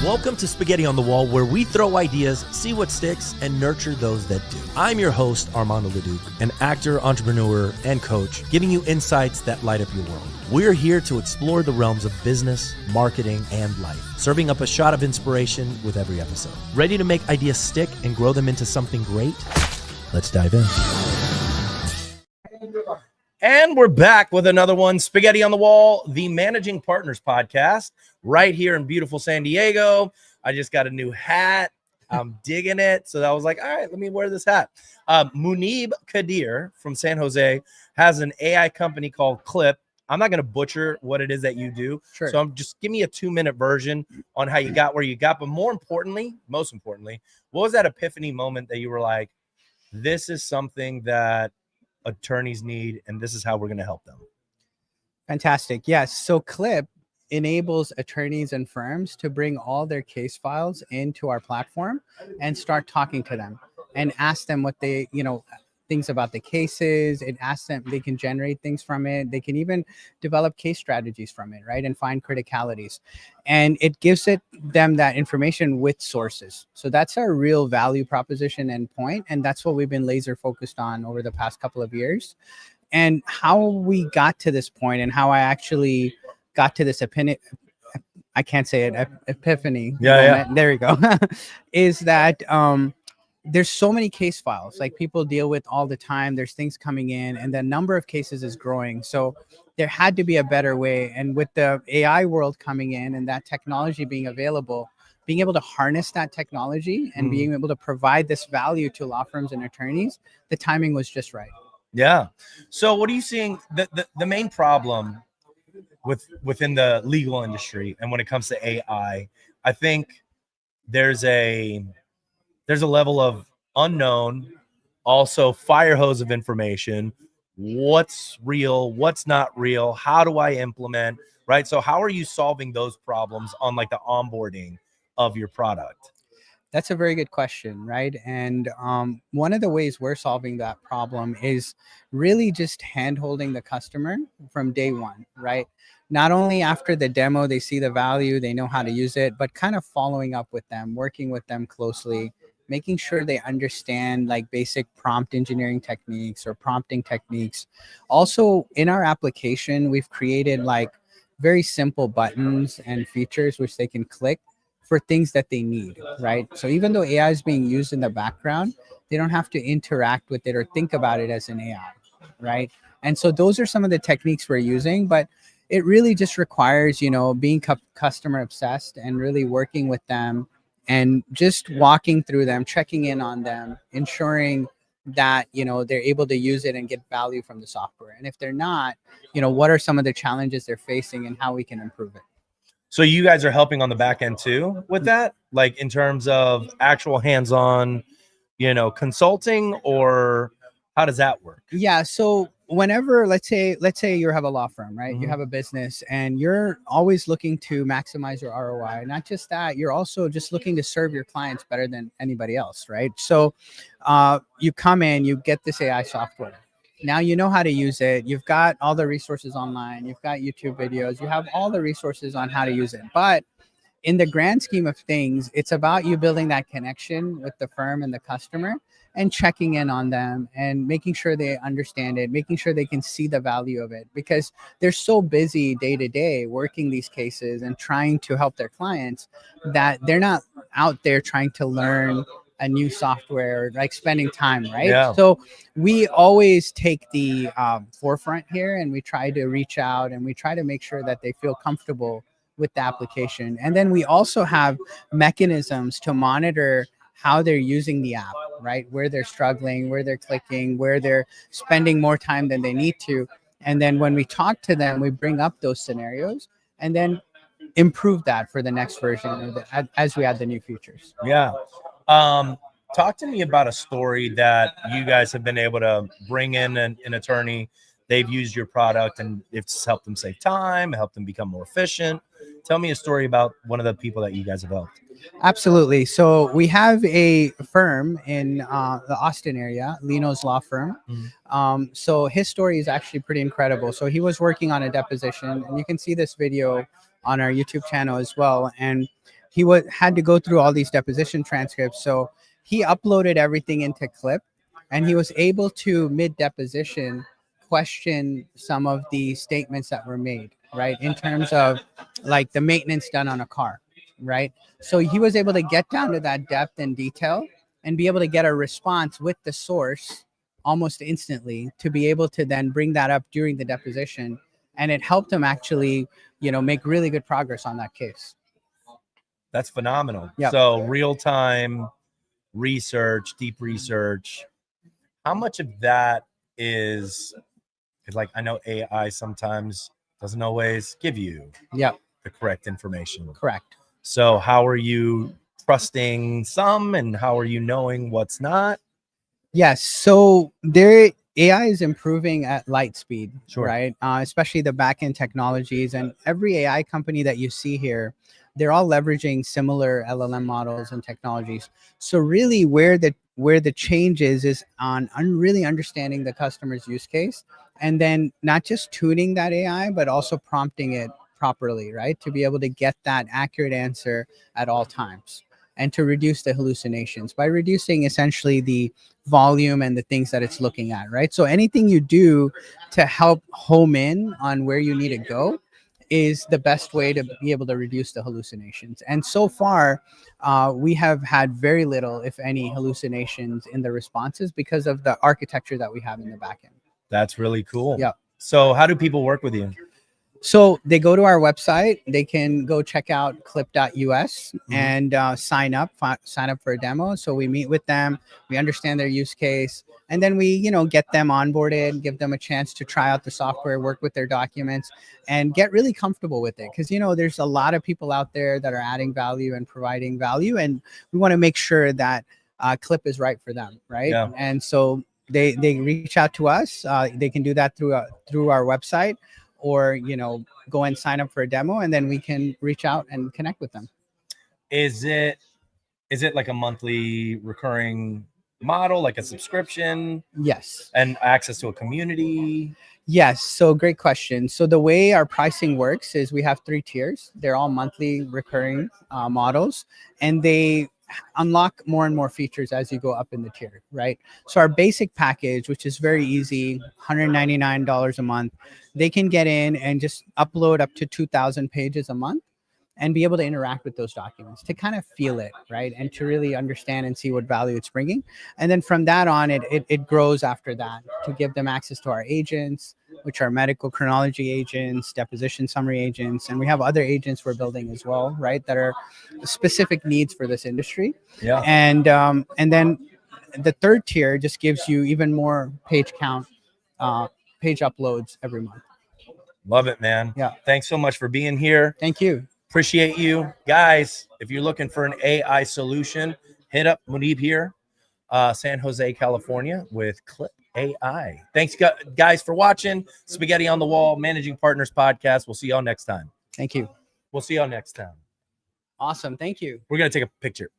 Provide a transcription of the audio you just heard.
Welcome to Spaghetti on the Wall, where we throw ideas, see what sticks, and nurture those that do. I'm your host, Armando Leduc, an actor, entrepreneur, and coach, giving you insights that light up your world. We're here to explore the realms of business, marketing, and life, serving up a shot of inspiration with every episode. Ready to make ideas stick and grow them into something great? Let's dive in. And we're back with another one, Spaghetti on the Wall, the Managing Partners podcast, right here in beautiful San Diego. I just got a new hat. I'm digging it. So I was like, all right, let me wear this hat. Munib Kadir from San Jose has an AI company called Clip. I'm not going to butcher what it is that you do. Sure. So just give me a 2-minute version on how you got where you got. But most importantly, what was that epiphany moment that you were like, this is something that attorneys need, and this is how we're going to help them? Fantastic. Yes. So Clip enables attorneys and firms to bring all their case files into our platform and start talking to them and ask them what they, things about the cases. It asks them, they can generate things from it. They can even develop case strategies from it, right? And find criticalities. And it gives them that information with sources. So that's our real value proposition and point. And that's what we've been laser focused on over the past couple of years. And how we got to this point and how I actually got to this epiphany. Yeah. There we go. Is that there's so many case files like people deal with all the time. There's things coming in and the number of cases is growing. So there had to be a better way. And with the AI world coming in and that technology being available, being able to harness that technology and being able to provide this value to law firms and attorneys, the timing was just right. Yeah. So what are you seeing the main problem within the legal industry and when it comes to AI? I think there's a level of unknown, also fire hose of information. What's real, what's not real, how do I implement, right? So how are you solving those problems on like the onboarding of your product? That's a very good question, right? And one of the ways we're solving that problem is really just hand-holding the customer from day one, right? Not only after the demo, they see the value, they know how to use it, but kind of following up with them, working with them closely, making sure they understand like basic prompt engineering techniques or prompting techniques. Also, in our application, we've created like very simple buttons and features which they can click for things that they need, right? So even though AI is being used in the background, they don't have to interact with it or think about it as an AI, right? And so those are some of the techniques we're using, but it really just requires, being customer obsessed and really working with them and just walking through them, checking in on them, ensuring that, they're able to use it and get value from the software. And if they're not, what are some of the challenges they're facing and how we can improve it. So you guys are helping on the back end too with that, like in terms of actual hands-on, consulting, or how does that work? Yeah. So whenever, let's say you have a law firm, right? You have a business and you're always looking to maximize your ROI. Not just that, you're also just looking to serve your clients better than anybody else, right? So you come in, you get this AI software. Now you know how to use it. You've got all the resources online. You've got YouTube videos. You have all the resources on how to use it. But in the grand scheme of things, it's about you building that connection with the firm and the customer and checking in on them and making sure they understand it, making sure they can see the value of it, because they're so busy day to day working these cases and trying to help their clients that they're not out there trying to learn a new software, like spending time, right? Yeah. So we always take the forefront here and we try to reach out and we try to make sure that they feel comfortable with the application. And then we also have mechanisms to monitor how they're using the app, right? Where they're struggling, where they're clicking, where they're spending more time than they need to. And then when we talk to them, we bring up those scenarios and then improve that for the next version as we add the new features. Yeah. Talk to me about a story that you guys have been able to bring in an attorney. They've used your product and it's helped them save time, helped them become more efficient. Tell me a story about one of the people that you guys have helped. Absolutely. So we have a firm in the Austin area, Lino's Law Firm. So his story is actually pretty incredible. So he was working on a deposition, and you can see this video on our YouTube channel as well. And he had to go through all these deposition transcripts. So he uploaded everything into Clip, and he was able to mid deposition question some of the statements that were made, right, in terms of like the maintenance done on a car, right? So he was able to get down to that depth and detail and be able to get a response with the source almost instantly, to be able to then bring that up during the deposition. And it helped him actually, make really good progress on that case. That's phenomenal. Yep. So real time research, deep research. How much of that is, because like I know AI sometimes doesn't always give you Yep. the correct information. Correct. So how are you trusting some, and how are you knowing what's not? Yes. So there, AI is improving at light speed, Sure. right? Especially the backend technologies, and every AI company that you see here, they're all leveraging similar LLM models and technologies. So really, where the change is on really understanding the customer's use case, and then not just tuning that AI, but also prompting it properly, right, to be able to get that accurate answer at all times, and to reduce the hallucinations by reducing essentially the volume and the things that it's looking at, right? So anything you do to help home in on where you need to go is the best way to be able to reduce the hallucinations. And so far, we have had very little, if any, hallucinations in the responses because of the architecture that we have in the backend. That's really cool. Yeah. So how do people work with you? So they go to our website, they can go check out clip.us and sign up for a demo. So we meet with them, we understand their use case, and then we, get them onboarded, give them a chance to try out the software, work with their documents, and get really comfortable with it. Because, there's a lot of people out there that are adding value and providing value, and we want to make sure that Clip is right for them, right? Yeah. And so they reach out to us. They can do that through our website, or go and sign up for a demo, and then we can reach out and connect with them. Is it like a monthly recurring model, like a subscription? Yes. And access to a community? Yes. So great question. So the way our pricing works is we have 3 tiers. They're all monthly recurring models, and they unlock more and more features as you go up in the tier, right? So our basic package, which is very easy, $199 a month, they can get in and just upload up to 2,000 pages a month and be able to interact with those documents, to kind of feel it, right? And to really understand and see what value it's bringing. And then from that on, it grows after that, to give them access to our agents, which are medical chronology agents, deposition summary agents, and we have other agents we're building as well, right, that are specific needs for this industry. Yeah. And then the 3rd tier just gives you even more page count, page uploads every month. Love it, man. Yeah. Thanks so much for being here. Thank you. Appreciate you guys. If you're looking for an AI solution, hit up Munib here, San Jose, California, with Clip AI. Thanks guys for watching Spaghetti on the Wall Managing Partners podcast. We'll see y'all next time. Thank you. We'll see y'all next time. Awesome. Thank you. We're going to take a picture.